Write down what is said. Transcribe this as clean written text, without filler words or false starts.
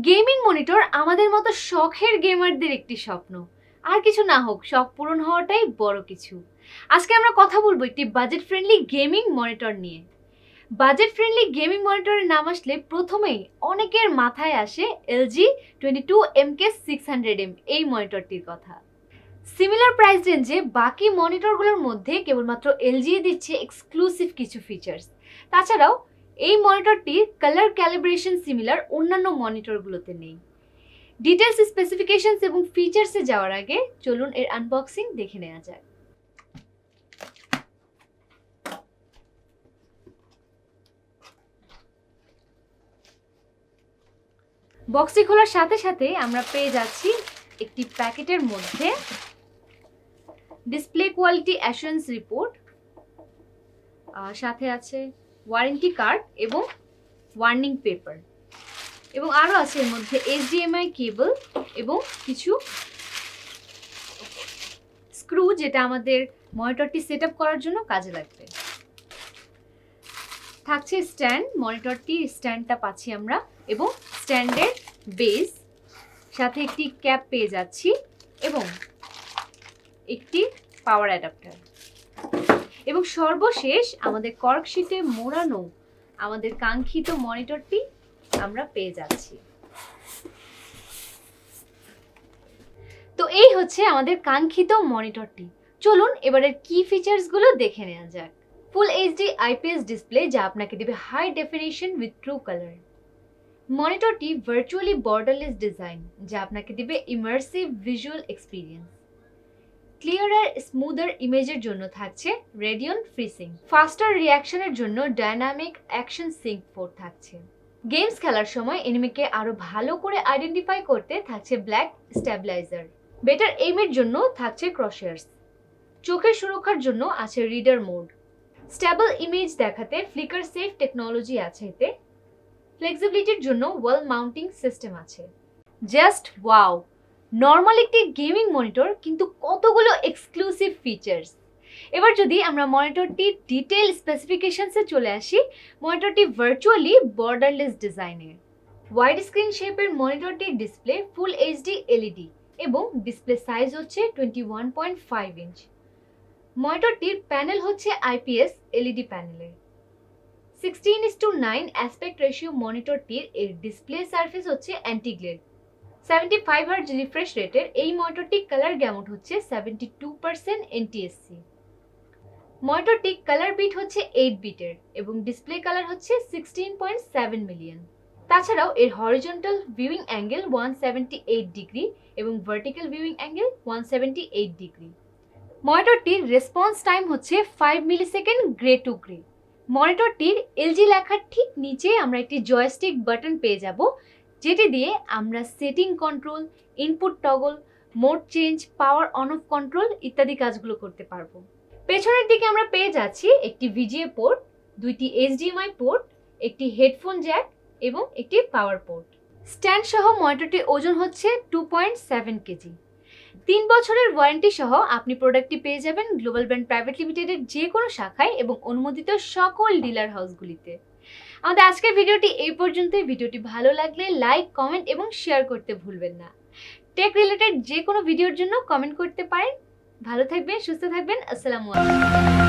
Gaming monitor আমাদের মতো শখের গেমারদের একটি স্বপ্ন। আর কিছু না হোক, শখ পূরণ হওয়াটাই বড় কিছু। আজকে আমরা কথা বলবো একটি বাজেট ফ্রেন্ডলি গেমিং মনিটর নিয়ে। বাজেট ফ্রেন্ডলি গেমিং মনিটরের নাম আসলে প্রথমেই অনেকের মাথায় আসে এলজি 22MK600M এই মনিটরটির কথা। সিমিলার প্রাইস রেঞ্জে বাকি মনিটরগুলোর মধ্যে কেবলমাত্র এলজি দিচ্ছে এক্সক্লুসিভ কিছু ফিচার্স। তাছাড়াও এই মনিটরটির কালার ক্যালিব্রেশন সিমিলার অন্যান্য মনিটরগুলোতে নেই। ডিটেলস, স্পেসিফিকেশনস এবং ফিচার্সে যাওয়ার আগে চলুন এর আনবক্সিং দেখে নেওয়া যাক। বক্সটি খোলার সাথে সাথে আমরা পেয়ে যাচ্ছি একটি প্যাকেটের মধ্যে ডিসপ্লে কোয়ালিটি অ্যাসুরেন্স রিপোর্ট, সাথে আছে ওয়ারেন্টি কার্ড এবং ওয়ার্নিং পেপার, এবং আরও আছে এর মধ্যে HDMI কেবল এবং কিছু স্ক্রু, যেটা আমাদের মনিটরটি সেট আপ করার জন্য কাজে লাগবে। থাকছে স্ট্যান্ড, মনিটরটির স্ট্যান্ডটা পাচ্ছি আমরা, এবং স্ট্যান্ডের বেস, সাথে একটি ক্যাপ পেয়ে যাচ্ছি এবং একটি পাওয়ার অ্যাডাপ্টার, এবং সর্বশেষ আমাদের কর্ক শিটে মোড়ানো আমাদের কাঙ্ক্ষিত মনিটরটি আমরা পেয়ে যাচ্ছি। তো এই হচ্ছে আমাদের কাঙ্ক্ষিত মনিটরটি। চলুন এবারের কি ফিচার্সগুলো দেখে নেওয়া যাক। ফুল HD IPS ডিসপ্লে, যা আপনাকে দেবে high definition with true colour. মনিটরটি ভার্চুয়ালি বর্ডারলেস ডিজাইন, যা আপনাকে দেবে ইমার্সিভ ভিজুয়াল এক্সপিরিয়েন্স। ক্লিয়ার আর স্মুদার ইমেজের জন্য থাকছে রেডিয়ন FreeSync। ফাস্টার রিঅ্যাকশনের জন্য ডাইনামিক অ্যাকশন সিঙ্ক পোর্ট থাকছে। গেমস খেলার সময় এনিমিকে আরো ভালো করে আইডেন্টিফাই করতে থাকছে ব্ল্যাক স্ট্যাবিলাইজার। বেটার এইমের জন্য থাকছে ক্রসহেয়ার্স। চোখের সুরক্ষার জন্য আছে রিডার মোড। স্টেবল ইমেজ দেখাতে ফ্লিকার সেফ টেকনোলজি আছে এতে। ফ্লেক্সিবিলিটির জন্য ওয়াল মাউন্টিং সিস্টেম আছে। Just wow! নর্মাল একটি গেমিং মনিটর, কিন্তু কতগুলো এক্সক্লুসিভ ফিচার্স। এবার যদি আমরা মনিটরটির ডিটেল স্পেসিফিকেশনসে চলে আসি, মনিটরটি ভার্চুয়ালি বর্ডারলেস ডিজাইনের। ওয়াইড স্ক্রিন শেপের মনিটরটির ডিসপ্লে ফুল HD LED এবং ডিসপ্লে সাইজ হচ্ছে 21.5 ইঞ্চ। মনিটরটির প্যানেল হচ্ছে IPS LED প্যানেলের। 16:9 অ্যাসপেক্ট রেশিও মনিটরটির এর ডিসপ্লে সারফেস হচ্ছে অ্যান্টি গ্লের। 75 হার্জ রিফ্রেশ রেটের এই মনিটরটি কালার গ্যামুট হচ্ছে 72% NTSC। মনিটরটি কালার বিট হচ্ছে 8 বিটের এবং ডিসপ্লে কালার হচ্ছে 16.7 মিলিয়ন। তাছাড়াও এর হরিজন্টাল ভিউইং অ্যাঙ্গেল 178 ডিগ্রি এবং ভার্টিক্যাল ভিউইং অ্যাঙ্গেল 178 ডিগ্রি। মনিটরটির রেসপন্স টাইম হচ্ছে 5 মিলিসেকেন্ড গ্রে টু গ্রে। মনিটরটির LG লেখার ঠিক নিচে আমরা একটি জয়স্টিক বাটন পেয়ে যাব, যেটি দিয়ে আমরা setting control, input toggle, mode change, power on of control ইত্যাদি কাজগুলো করতে পারবো। পেছনের দিকে আমরা পেয়ে যাচ্ছি একটি VGA পোর্ট, দুইটি HDMI পোর্ট, একটি হেডফোন জ্যাক এবং একটি পাওয়ার পোর্ট। স্ট্যান্ড সহ মনিটরটির ওজন হচ্ছে 2.7 কেজি। 3 বছরের ওয়ারেন্টি সহ আপনি প্রোডাক্টটি পেয়ে যাবেন গ্লোবাল ব্র্যান্ড প্রাইভেট লিমিটেডের যে কোনো শাখায় এবং অনুমোদিত সকল ডিলার হাউসগুলিতে। আমাদের আজকের ভিডিওটি এই পর্যন্তই। ভিডিওটি ভালো লাগলে লাইক, কমেন্ট এবং শেয়ার করতে ভুলবেন না। টেক রিলেটেড যে কোনো ভিডিওর জন্য কমেন্ট করতে পারেন। ভালো থাকবেন, সুস্থ থাকবেন। আসসালামু আলাইকুম।